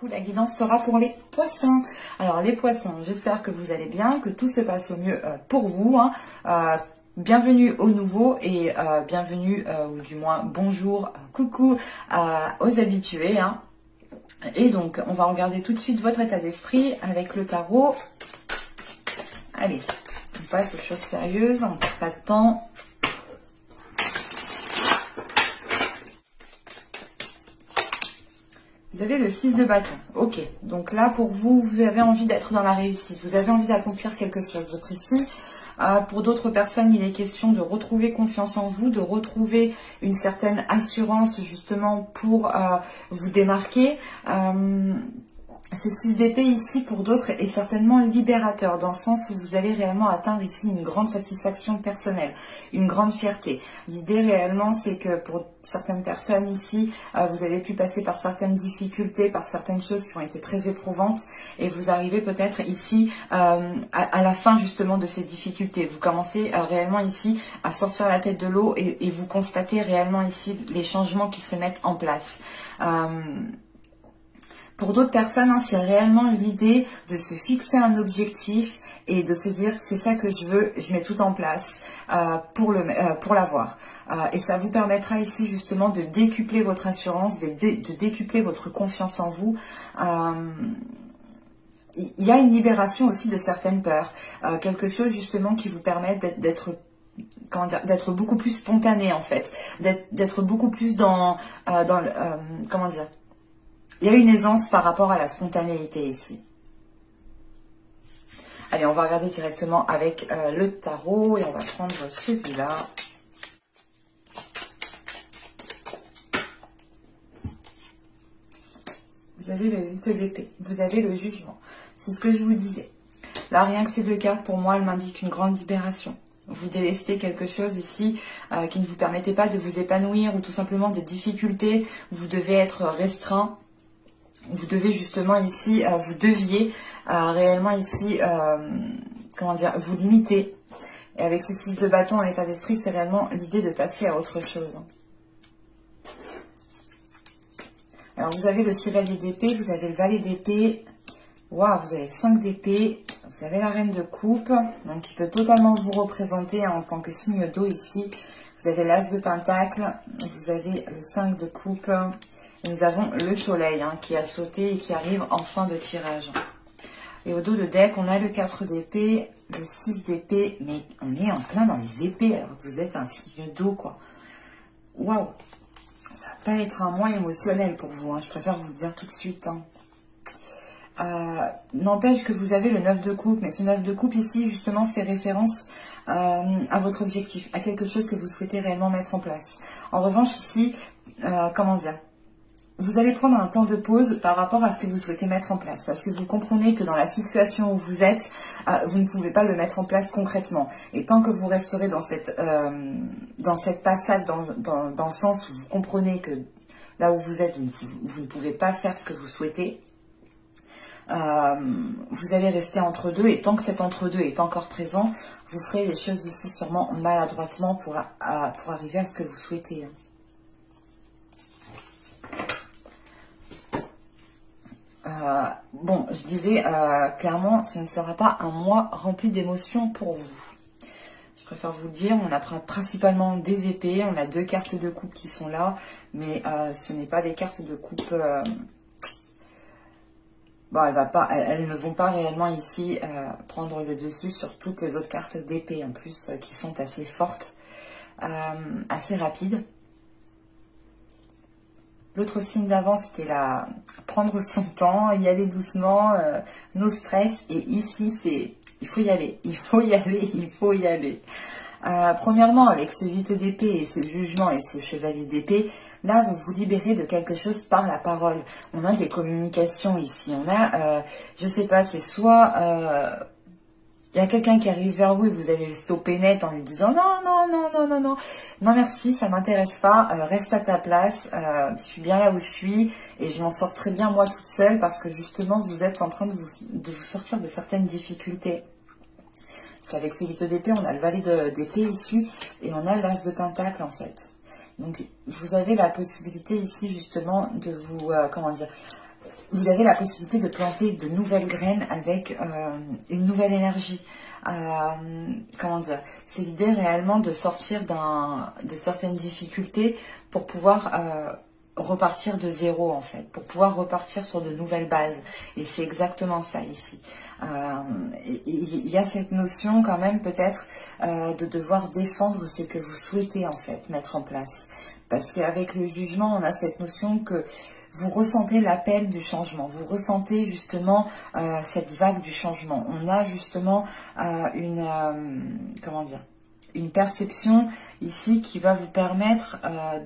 coup, la guidance sera pour les poissons. Alors, les poissons, j'espère que vous allez bien, que tout se passe au mieux pour vous. Bienvenue aux nouveaux et bienvenue, ou du moins bonjour, coucou aux habitués. Et donc, on va regarder tout de suite votre état d'esprit avec le tarot. Allez, on passe aux choses sérieuses, on ne perd pas de temps. Vous avez le 6 de bâton. Ok, donc là, pour vous, vous avez envie d'être dans la réussite. Vous avez envie d'accomplir quelque chose de précis. Pour d'autres personnes, il est question de retrouver confiance en vous, de retrouver une certaine assurance justement pour vous démarquer. Ce 6 d'épée ici, pour d'autres, est certainement libérateur, dans le sens où vous allez réellement atteindre ici une grande satisfaction personnelle, une grande fierté. L'idée réellement, c'est que pour certaines personnes ici, vous avez pu passer par certaines difficultés, par certaines choses qui ont été très éprouvantes, et vous arrivez peut-être ici à la fin justement de ces difficultés. Vous commencez réellement ici à sortir la tête de l'eau et vous constatez réellement ici les changements qui se mettent en place. Pour d'autres personnes, c'est réellement l'idée de se fixer un objectif et de se dire c'est ça que je veux, je mets tout en place pour l'avoir. Et ça vous permettra ici justement de décupler votre assurance, de décupler votre confiance en vous. Il y a une libération aussi de certaines peurs, quelque chose justement qui vous permet d'être beaucoup plus spontané en fait, d'être beaucoup plus dans comment dire. Il y a une aisance par rapport à la spontanéité ici. Allez, on va regarder directement avec le tarot et on va prendre celui-là. Vous avez le 8 d'épée, vous avez le jugement. C'est ce que je vous disais. Là, rien que ces deux cartes, pour moi, elles m'indiquent une grande libération. Vous délestez quelque chose ici qui ne vous permettait pas de vous épanouir ou tout simplement des difficultés. Vous devez être restreint. Vous devez justement ici, vous deviez réellement ici, comment dire, vous limiter. Et avec ce 6 de bâton en état d'esprit, c'est réellement l'idée de passer à autre chose. Alors vous avez le chevalier d'épée, vous avez le valet d'épée, waouh, vous avez le 5 d'épée, vous avez la reine de coupe, donc qui peut totalement vous représenter en tant que signe d'eau ici. Vous avez l'as de pentacle, vous avez le 5 de coupe. Nous avons le soleil qui a sauté et qui arrive en fin de tirage. Et au dos de deck, on a le 4 d'épée, le 6 d'épée, mais on est en plein dans les épées alors que vous êtes un signe d'eau, quoi. Waouh! Ça va pas être un mois émotionnel pour vous, je préfère vous le dire tout de suite. N'empêche que vous avez le 9 de coupe, mais ce 9 de coupe ici, justement, fait référence à votre objectif, à quelque chose que vous souhaitez réellement mettre en place. En revanche, ici, comment dire? Vous allez prendre un temps de pause par rapport à ce que vous souhaitez mettre en place. Parce que vous comprenez que dans la situation où vous êtes, vous ne pouvez pas le mettre en place concrètement. Et tant que vous resterez dans cette passade, dans le sens où vous comprenez que là où vous êtes, vous ne pouvez pas faire ce que vous souhaitez, vous allez rester entre deux. Et tant que cet entre-deux est encore présent, vous ferez les choses ici sûrement maladroitement pour arriver à ce que vous souhaitez. Bon, je disais clairement, ce ne sera pas un mois rempli d'émotions pour vous. Je préfère vous le dire, on a principalement des épées, on a deux cartes de coupe qui sont là, mais ce n'est pas des cartes de coupe... Bon, elles ne vont pas réellement ici prendre le dessus sur toutes les autres cartes d'épée en plus, qui sont assez fortes, assez rapides. L'autre signe d'avant, c'était prendre son temps, y aller doucement, no stress. Et ici, c'est il faut y aller, il faut y aller, il faut y aller. Premièrement, avec ce 8 d'épée et ce jugement et ce chevalier d'épée, là, vous vous libérez de quelque chose par la parole. On a des communications ici. On a, je sais pas, c'est soit... il y a quelqu'un qui arrive vers vous et vous allez le stopper net en lui disant non, non, non, non, non, non, non merci, ça m'intéresse pas, reste à ta place, je suis bien là où je suis et je m'en sors très bien moi toute seule parce que justement vous êtes en train de vous sortir de certaines difficultés. Parce qu'avec ce 8 d'épée, on a le valet d'épée ici et on a l'as de pentacle en fait. Donc vous avez la possibilité ici justement de vous, comment dire, vous avez la possibilité de planter de nouvelles graines avec une nouvelle énergie. Comment dire, c'est l'idée réellement de sortir de certaines difficultés pour pouvoir repartir de zéro en fait, pour pouvoir repartir sur de nouvelles bases. Et c'est exactement ça ici. Il y a cette notion quand même peut-être de devoir défendre ce que vous souhaitez en fait mettre en place. Parce qu'avec le jugement, on a cette notion que vous ressentez l'appel du changement, vous ressentez justement cette vague du changement. On a justement comment dire, une perception ici qui va vous permettre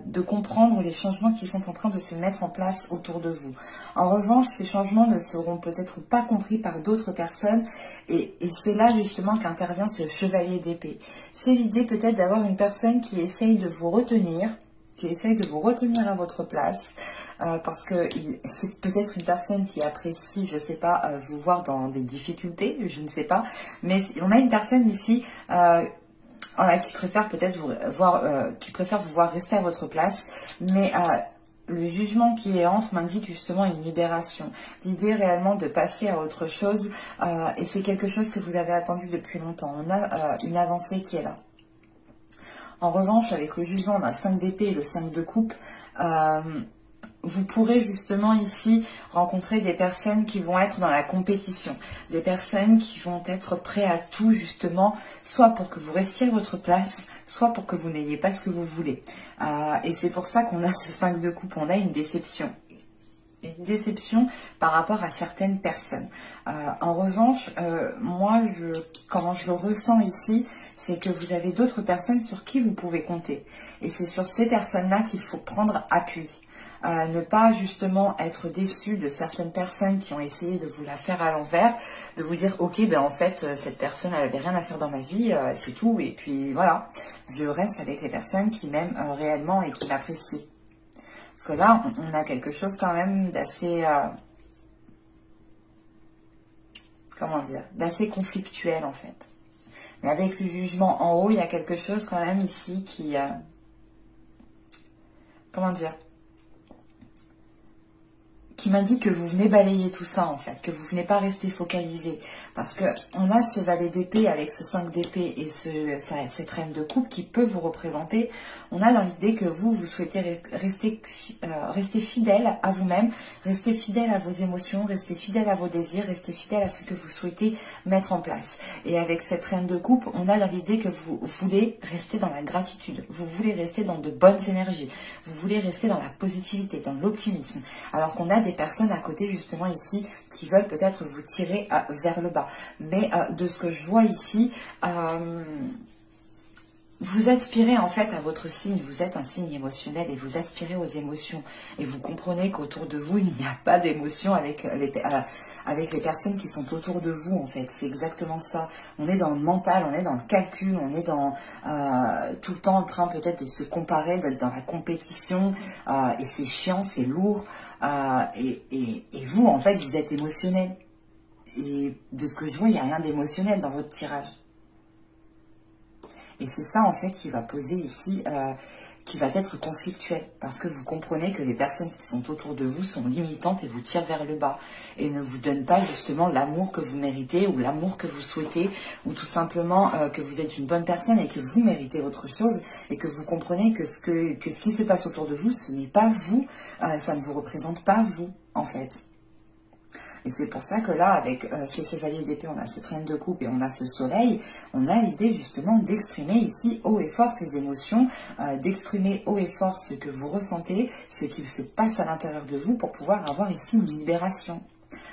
de comprendre les changements qui sont en train de se mettre en place autour de vous. En revanche, ces changements ne seront peut-être pas compris par d'autres personnes et c'est là justement qu'intervient ce chevalier d'épée. C'est l'idée peut-être d'avoir une personne qui essaye de vous retenir, à votre place, parce que c'est peut-être une personne qui apprécie, je ne sais pas, vous voir dans des difficultés, je ne sais pas, mais on a une personne ici voilà, qui préfère peut-être vous voir rester à votre place, mais le jugement qui est entre m'indique justement une libération, l'idée réellement de passer à autre chose, et c'est quelque chose que vous avez attendu depuis longtemps. On a une avancée qui est là. En revanche, avec le jugement, on a 5 d'épée et le 5 de coupe. Vous pourrez justement ici rencontrer des personnes qui vont être dans la compétition, des personnes qui vont être prêtes à tout justement, soit pour que vous restiez à votre place, soit pour que vous n'ayez pas ce que vous voulez. Et c'est pour ça qu'on a ce 5 de coupe, on a une déception. Une déception par rapport à certaines personnes. En revanche, moi, comment je le ressens ici, c'est que vous avez d'autres personnes sur qui vous pouvez compter. Et c'est sur ces personnes-là qu'il faut prendre appui. Ne pas justement être déçu de certaines personnes qui ont essayé de vous la faire à l'envers, de vous dire ok ben en fait cette personne elle avait rien à faire dans ma vie, c'est tout et puis voilà, je reste avec les personnes qui m'aiment réellement et qui m'apprécient. Parce que là on a quelque chose quand même d'assez comment dire, d'assez conflictuel en fait. Mais avec le jugement en haut, il y a quelque chose quand même ici qui comment dire, qui m'indique que vous venez balayer tout ça en fait, que vous venez pas rester focalisé. Parce que on a ce valet d'épée avec ce 5 d'épée et cette reine de coupe qui peut vous représenter. On a dans l'idée que vous souhaitez rester fidèle à vous-même, rester fidèle à vos émotions, rester fidèle à vos désirs, rester fidèle à ce que vous souhaitez mettre en place. Et avec cette reine de coupe, on a dans l'idée que vous voulez rester dans la gratitude, vous voulez rester dans de bonnes énergies, vous voulez rester dans la positivité, dans l'optimisme. Alors qu'on a des personnes à côté justement ici qui veulent peut-être vous tirer vers le bas. Mais de ce que je vois ici, vous aspirez en fait à votre signe, vous êtes un signe émotionnel et vous aspirez aux émotions. Et vous comprenez qu'autour de vous, il n'y a pas d'émotion avec les personnes qui sont autour de vous en fait. C'est exactement ça. On est dans le mental, on est dans le calcul, on est dans tout le temps en train peut-être de se comparer, d'être dans la compétition. Et c'est chiant, c'est lourd. Et vous, en fait, vous êtes émotionnel. Et de ce que je vois, il n'y a rien d'émotionnel dans votre tirage. Et c'est ça, en fait, qui va poser ici, qui va être conflictuel. Parce que vous comprenez que les personnes qui sont autour de vous sont limitantes et vous tirent vers le bas. Et ne vous donnent pas, justement, l'amour que vous méritez ou l'amour que vous souhaitez. Ou tout simplement que vous êtes une bonne personne et que vous méritez autre chose. Et que vous comprenez que ce qui se passe autour de vous, ce n'est pas vous. Ça ne vous représente pas vous, en fait. Et c'est pour ça que là, avec ce chevalier d'épée, on a cette reine de coupe et on a ce soleil, on a l'idée justement d'exprimer ici haut et fort ces émotions, d'exprimer haut et fort ce que vous ressentez, ce qui se passe à l'intérieur de vous pour pouvoir avoir ici une libération.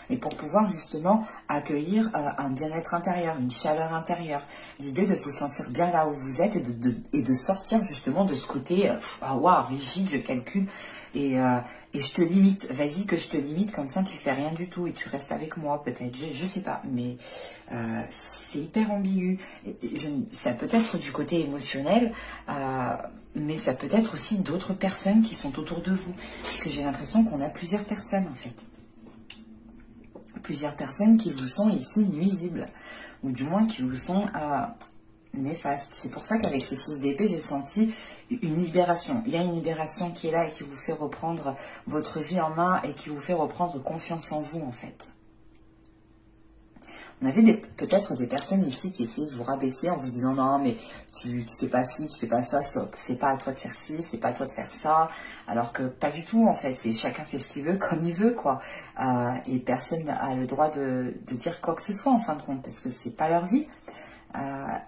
Et pour pouvoir justement accueillir un bien-être intérieur, une chaleur intérieure. L'idée de vous sentir bien là où vous êtes et de sortir justement de ce côté ah waouh, rigide, je calcule et je te limite. Vas-y que je te limite, comme ça tu fais rien du tout et tu restes avec moi peut-être. Je sais pas, mais c'est hyper ambigu. Ça peut être du côté émotionnel, mais ça peut être aussi d'autres personnes qui sont autour de vous. Parce que j'ai l'impression qu'on a plusieurs personnes en fait. Plusieurs personnes qui vous sont ici nuisibles, ou du moins qui vous sont néfaste. C'est pour ça qu'avec ce 6 d'épée, j'ai senti une libération. Il y a une libération qui est là et qui vous fait reprendre votre vie en main et qui vous fait reprendre confiance en vous, en fait. On avait peut-être des personnes ici qui essayaient de vous rabaisser en vous disant non mais tu fais pas ci, tu fais pas ça, stop, c'est pas à toi de faire ci, c'est pas à toi de faire ça, alors que pas du tout en fait, c'est chacun fait ce qu'il veut comme il veut quoi, et personne n'a le droit de dire quoi que ce soit en fin de compte parce que c'est pas leur vie.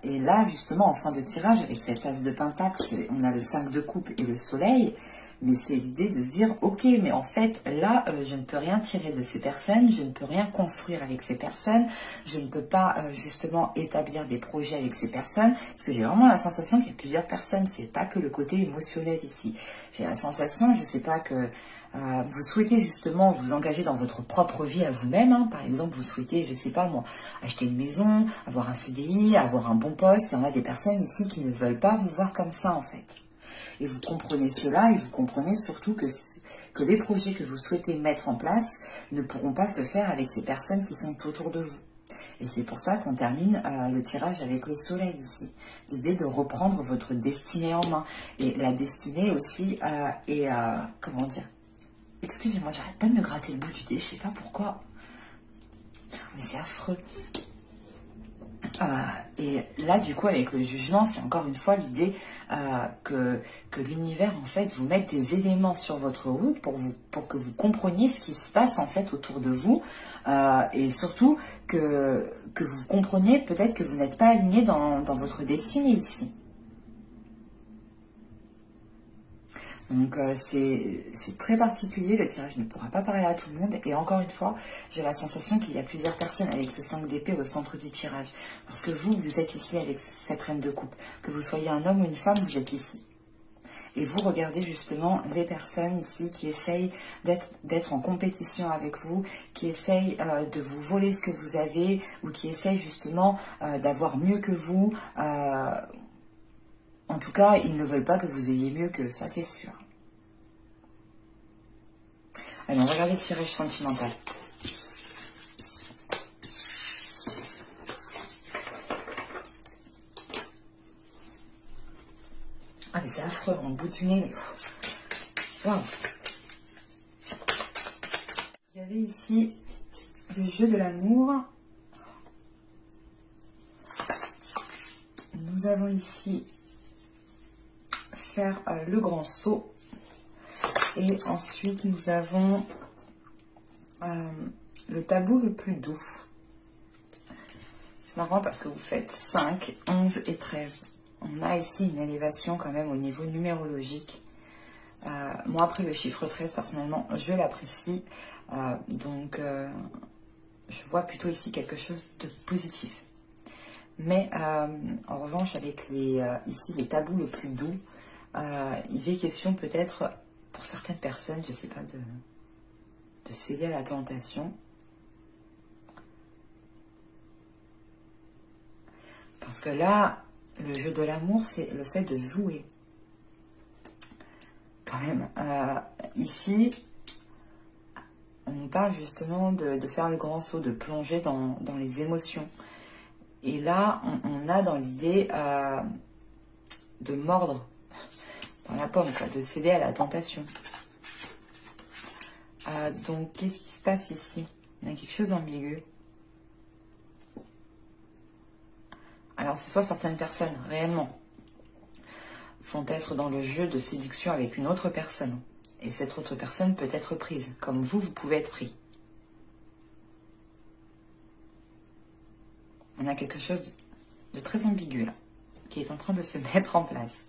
Et là justement en fin de tirage avec cet as de pentacle, on a le 5 de coupe et le soleil. Mais c'est l'idée de se dire, ok, mais en fait, là, je ne peux rien tirer de ces personnes, je ne peux rien construire avec ces personnes, je ne peux pas justement établir des projets avec ces personnes, parce que j'ai vraiment la sensation qu'il y a plusieurs personnes, c'est pas que le côté émotionnel ici. J'ai la sensation, je sais pas, que vous souhaitez justement vous engager dans votre propre vie à vous-même, hein. Par exemple, vous souhaitez, je sais pas moi, acheter une maison, avoir un CDI, avoir un bon poste. Il y en a des personnes ici qui ne veulent pas vous voir comme ça, en fait. Et vous comprenez cela et vous comprenez surtout que les projets que vous souhaitez mettre en place ne pourront pas se faire avec ces personnes qui sont autour de vous. Et c'est pour ça qu'on termine le tirage avec le soleil ici. L'idée de reprendre votre destinée en main. Et la destinée aussi est, comment dire, excusez-moi, j'arrête pas de me gratter le bout du nez, je sais pas pourquoi. Mais c'est affreux. Et là, du coup, avec le jugement, c'est encore une fois l'idée que l'univers, en fait, vous mette des éléments sur votre route pour que vous compreniez ce qui se passe, en fait, autour de vous. Et surtout, que vous compreniez peut-être que vous n'êtes pas aligné dans votre destinée ici. Donc c'est très particulier, le tirage ne pourra pas parler à tout le monde. Et encore une fois, j'ai la sensation qu'il y a plusieurs personnes avec ce 5 d'épée au centre du tirage. Parce que vous êtes ici avec cette reine de coupe. Que vous soyez un homme ou une femme, vous êtes ici. Et vous regardez justement les personnes ici qui essayent d'être en compétition avec vous, qui essayent de vous voler ce que vous avez, ou qui essayent justement d'avoir mieux que vous. En tout cas, ils ne veulent pas que vous ayez mieux que ça, c'est sûr. Allez, on va regarder le tirage sentimental. Ah, mais c'est affreux, en bout du nez. Waouh. Vous avez ici le jeu de l'amour. Nous avons ici faire le grand saut. Et ensuite, nous avons le tabou le plus doux. C'est marrant parce que vous faites 5, 11 et 13. On a ici une élévation quand même au niveau numérologique. Moi, après le chiffre 13, personnellement, je l'apprécie. Donc, je vois plutôt ici quelque chose de positif. Mais, en revanche, avec ici les tabous le plus doux, il est question peut-être, pour certaines personnes, je ne sais pas, de céder à la tentation. Parce que là, le jeu de l'amour, c'est le fait de jouer. Quand même, ici, on nous parle justement de faire le grand saut, de plonger dans les émotions. Et là, on a dans l'idée de mordre dans la pomme, quoi, de céder à la tentation. Donc, qu'est-ce qui se passe ici? Il y a quelque chose d'ambigu. Alors, c'est soit certaines personnes, réellement, vont être dans le jeu de séduction avec une autre personne. Et cette autre personne peut être prise, comme vous pouvez être pris. On a quelque chose de très ambigu, là, qui est en train de se mettre en place.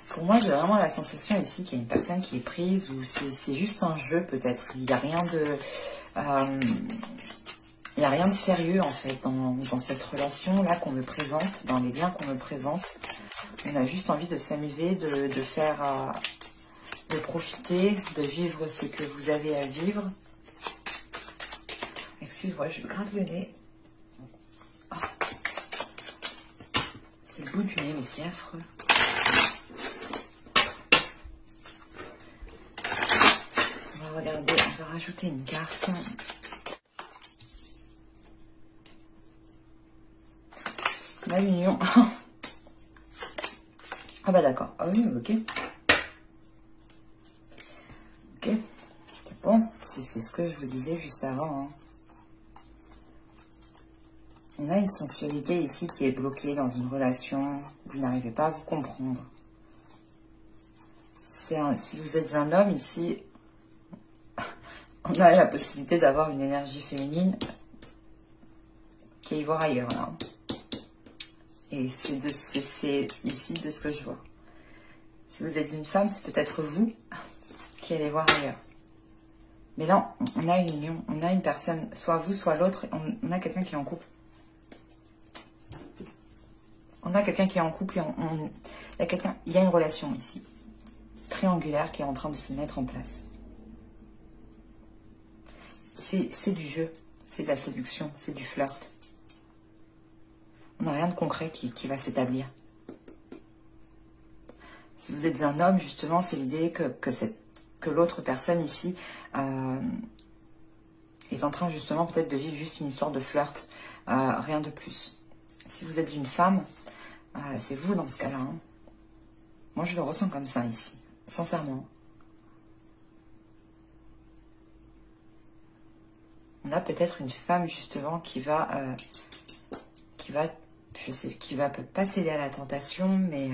Pour moi, j'ai vraiment la sensation ici qu'il y a une personne qui est prise ou c'est juste un jeu peut-être. Il n'y a rien de sérieux en fait dans cette relation-là qu'on me présente, dans les liens qu'on me présente. On a juste envie de s'amuser, de faire, de profiter, de vivre ce que vous avez à vivre. Excuse-moi, je me gratte le nez. Oh. C'est le bout du nez, mais c'est affreux. On va rajouter une carte. La l'union. Ah bah d'accord. Ah oui, ok. Ok. C'est bon. C'est ce que je vous disais juste avant. Hein. On a une sensualité ici qui est bloquée dans une relation. Vous n'arrivez pas à vous comprendre. Si vous êtes un homme ici, on a la possibilité d'avoir une énergie féminine qui est y voir ailleurs là. Et c'est ici de ce que je vois. Si vous êtes une femme, c'est peut-être vous qui allez voir ailleurs. Mais là, on a une union, on a une personne, soit vous, soit l'autre, on a quelqu'un qui est en couple. On a quelqu'un qui est en couple, il y a une relation ici, triangulaire, qui est en train de se mettre en place. C'est du jeu, c'est de la séduction, c'est du flirt. On n'a rien de concret qui va s'établir. Si vous êtes un homme, justement, c'est l'idée que l'autre personne ici est en train, justement, peut-être de vivre juste une histoire de flirt, rien de plus. Si vous êtes une femme, c'est vous dans ce cas-là. Hein. Moi, je le ressens comme ça ici, sincèrement. On a peut-être une femme, justement, qui va pas céder à la tentation, mais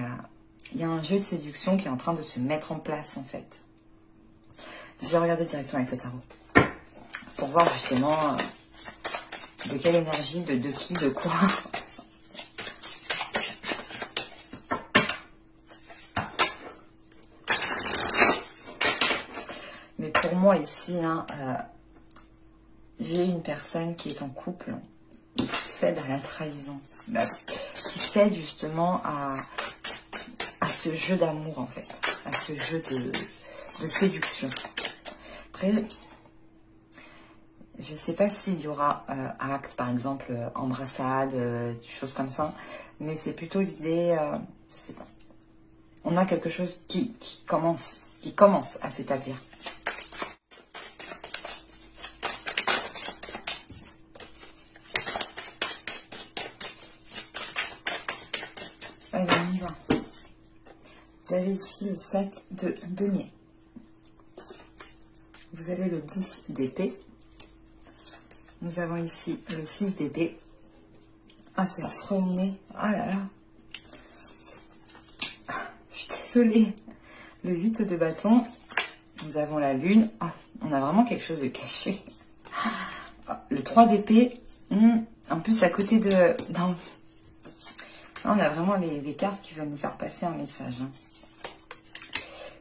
il y a un jeu de séduction qui est en train de se mettre en place, en fait. Je vais regarder directement avec le tarot. Pour voir, justement, de quelle énergie, de qui, de quoi. Mais pour moi, ici, hein, j'ai une personne qui est en couple et qui cède à la trahison. Qui cède, justement, à ce jeu d'amour, en fait, à ce jeu de séduction. Après, je ne sais pas s'il y aura acte, par exemple, embrassade, choses comme ça, mais c'est plutôt l'idée, je sais pas. On a quelque chose qui commence à s'établir. Allez, on y va. Vous avez ici le 7 de denier. Vous avez le 10 d'épée. Nous avons ici le 6 d'épée. Ah, c'est affreux au nez. Ah là là. Je suis désolée. Le 8 de bâton. Nous avons la lune. Ah, on a vraiment quelque chose de caché. Ah, le 3 d'épée. En plus, à côté de... Non. On a vraiment les cartes qui veulent nous faire passer un message. Hein.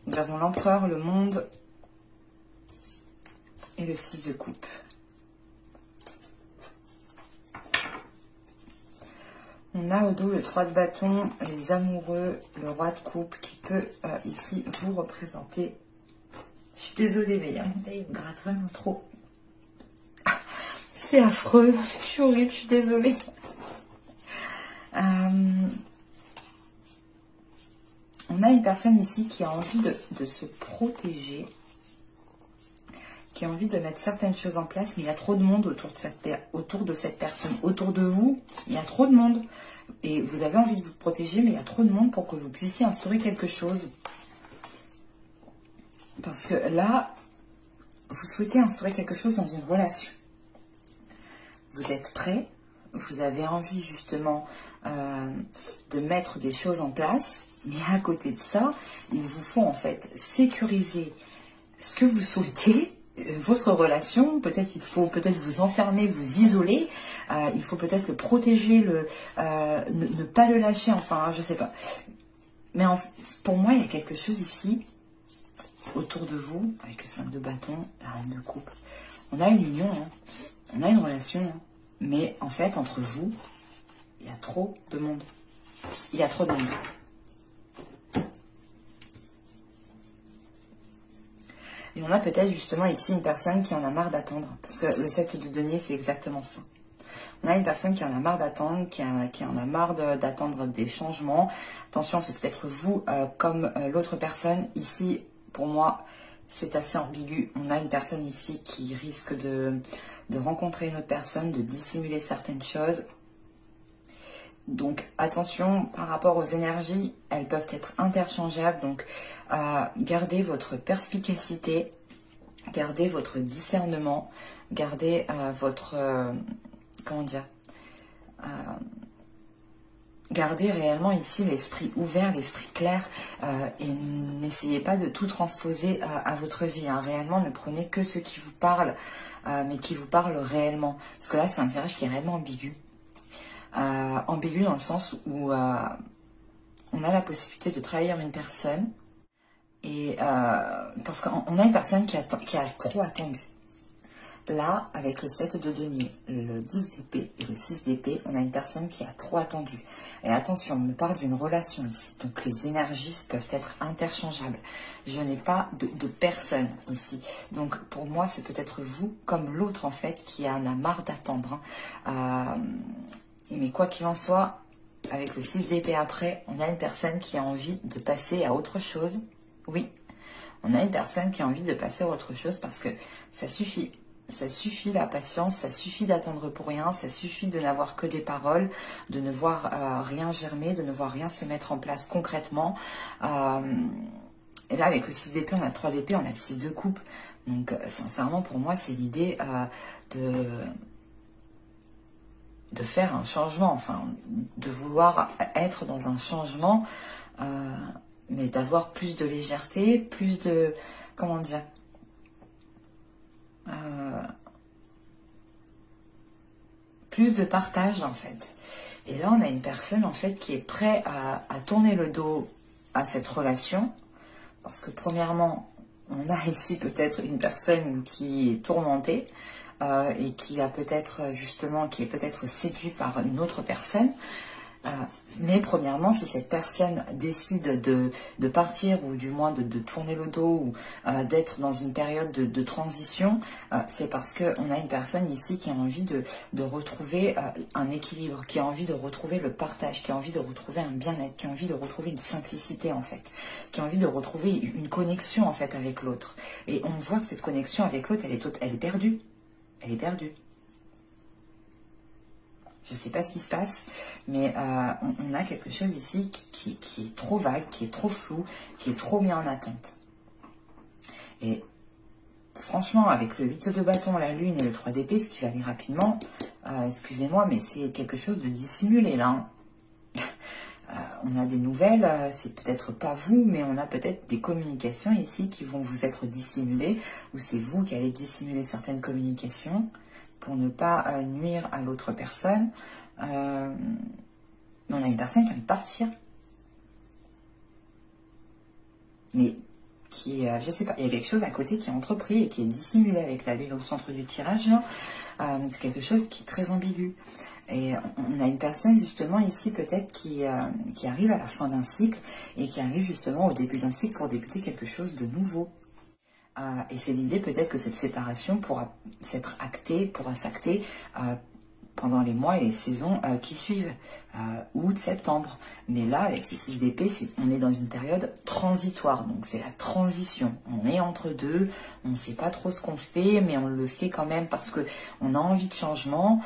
Nous avons l'empereur, le monde et le 6 de coupe. On a au dos le 3 de bâton, les amoureux, le roi de coupe qui peut ici vous représenter. Je suis désolée, mais il me gratte vraiment trop. C'est affreux, je suis horrible, je suis désolée. On a une personne ici qui a envie de se protéger, qui a envie de mettre certaines choses en place, mais il y a trop de monde autour de cette personne. Autour de vous, il y a trop de monde. Et vous avez envie de vous protéger, mais il y a trop de monde pour que vous puissiez instaurer quelque chose. Parce que là, vous souhaitez instaurer quelque chose dans une relation. Vous êtes prêt, vous avez envie justement de mettre des choses en place, mais à côté de ça, il vous faut en fait sécuriser ce que vous souhaitez, votre relation. Peut-être il faut vous enfermer, vous isoler, il faut peut-être le protéger, ne pas le lâcher, enfin je sais pas. Mais pour moi il y a quelque chose ici autour de vous, avec le 5 de bâton, la reine de coupe. On a une union, hein. On a une relation, hein. Mais en fait entre vous, il y a trop de monde. Il y a trop de monde. Et on a peut-être justement ici une personne qui en a marre d'attendre. Parce que le 7 de denier, c'est exactement ça. On a une personne qui en a marre d'attendre, qui en a marre d'attendre des changements. Attention, c'est peut-être vous comme l'autre personne. Ici, pour moi, c'est assez ambigu. On a une personne ici qui risque de rencontrer une autre personne, de dissimuler certaines choses. Donc attention par rapport aux énergies, elles peuvent être interchangeables. Donc gardez votre perspicacité, gardez votre discernement, gardez votre... comment dire, gardez réellement ici l'esprit ouvert, l'esprit clair, et n'essayez pas de tout transposer à votre vie. Hein. Réellement, ne prenez que ce qui vous parle, mais qui vous parle réellement. Parce que là, c'est un tirage qui est réellement ambigu. Ambigu dans le sens où on a la possibilité de trahir une personne, et parce qu'on a une personne qui a trop attendu. Là, avec le 7 de denier, le 10 d'épée et le 6 d'épée, on a une personne qui a trop attendu. Et attention, on me parle d'une relation ici. Donc les énergies peuvent être interchangeables. Je n'ai pas de personne ici. Donc pour moi, c'est peut-être vous, comme l'autre en fait, qui en a marre d'attendre. Hein. Mais quoi qu'il en soit, avec le 6 d'épée après, on a une personne qui a envie de passer à autre chose. Oui, on a une personne qui a envie de passer à autre chose parce que ça suffit. Ça suffit la patience, ça suffit d'attendre pour rien, ça suffit de n'avoir que des paroles, de ne voir rien germer, de ne voir rien se mettre en place concrètement. Et là, avec le 6 d'épée, on a le 3 d'épée, on a le 6 de coupe. Donc, sincèrement, pour moi, c'est l'idée de faire un changement, enfin, de vouloir être dans un changement, mais d'avoir plus de légèreté, plus de... comment dire, plus de partage en fait. Et là on a une personne en fait qui est prête à tourner le dos à cette relation, parce que premièrement on a ici peut-être une personne qui est tourmentée et qui a peut-être justement, qui est peut-être séduite par une autre personne. Mais premièrement, si cette personne décide de partir, ou du moins de tourner le dos, ou d'être dans une période de transition, c'est parce qu'on a une personne ici qui a envie de retrouver un équilibre, qui a envie de retrouver le partage, qui a envie de retrouver un bien-être, qui a envie de retrouver une simplicité en fait, qui a envie de retrouver une connexion en fait avec l'autre. Et on voit que cette connexion avec l'autre, elle est perdue. Elle est perdue. Je ne sais pas ce qui se passe, mais on a quelque chose ici qui est trop vague, qui est trop flou, qui est trop mis en attente. Et franchement, avec le 8 de bâton, la lune et le 3 d'épée, ce qui va aller rapidement, excusez-moi, mais c'est quelque chose de dissimulé là. On a des nouvelles, c'est peut-être pas vous, mais on a peut-être des communications ici qui vont vous être dissimulées, ou c'est vous qui allez dissimuler certaines communications pour ne pas nuire à l'autre personne. On a une personne qui a envie de partir. Mais qui est, je sais pas, il y a quelque chose à côté qui est entrepris et qui est dissimulé avec la lune au centre du tirage. C'est quelque chose qui est très ambigu. Et on a une personne justement ici peut-être qui arrive à la fin d'un cycle et qui arrive justement au début d'un cycle pour débuter quelque chose de nouveau. Et c'est l'idée peut-être que cette séparation pourra s'être actée, pourra s'acter pendant les mois et les saisons qui suivent, août, septembre. Mais là, avec ce 6 d'épée, on est dans une période transitoire, donc c'est la transition. On est entre deux, on ne sait pas trop ce qu'on fait, mais on le fait quand même parce qu'on a envie de changement.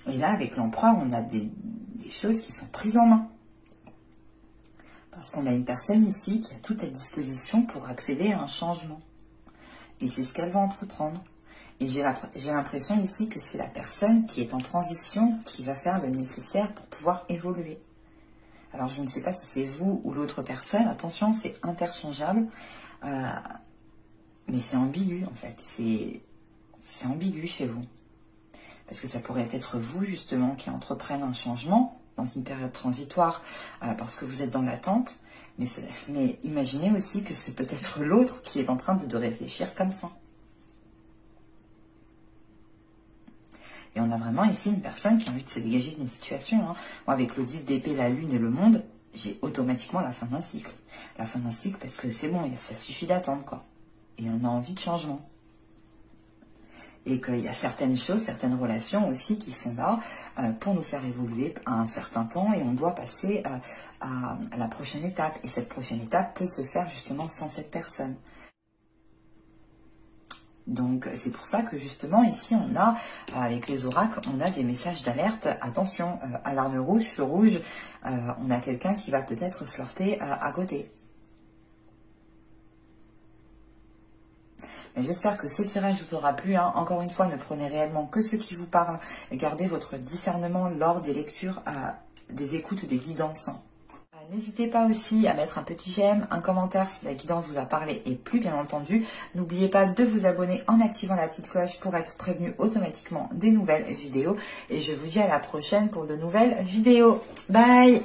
Et là, avec l'empereur, on a des choses qui sont prises en main. Parce qu'on a une personne ici qui a tout à disposition pour accéder à un changement. Et c'est ce qu'elle va entreprendre. Et j'ai l'impression ici que c'est la personne qui est en transition qui va faire le nécessaire pour pouvoir évoluer. Alors je ne sais pas si c'est vous ou l'autre personne. Attention, c'est interchangeable. Mais c'est ambigu en fait. C'est ambigu chez vous. Parce que ça pourrait être vous justement qui entreprenne un changement dans une période transitoire parce que vous êtes dans l'attente, mais imaginez aussi que c'est peut-être l'autre qui est en train de réfléchir comme ça. Et on a vraiment ici une personne qui a envie de se dégager d'une situation. Hein. Moi, avec le 10 d'épée, la lune et le monde, j'ai automatiquement la fin d'un cycle. La fin d'un cycle parce que c'est bon, ça suffit d'attendre quoi. Et on a envie de changement. et qu'il y a certaines choses, certaines relations aussi qui sont là pour nous faire évoluer à un certain temps et on doit passer à la prochaine étape. Et cette prochaine étape peut se faire justement sans cette personne. Donc c'est pour ça que justement ici on a, avec les oracles, on a des messages d'alerte. Attention, alarme rouge, feu rouge, on a quelqu'un qui va peut-être flirter à côté. J'espère que ce tirage vous aura plu. Hein. Encore une fois, ne prenez réellement que ce qui vous parle et gardez votre discernement lors des lectures, des écoutes ou des guidances. N'hésitez pas aussi à mettre un petit j'aime, un commentaire si la guidance vous a parlé et plu bien entendu. N'oubliez pas de vous abonner en activant la petite cloche pour être prévenu automatiquement des nouvelles vidéos. Et je vous dis à la prochaine pour de nouvelles vidéos. Bye!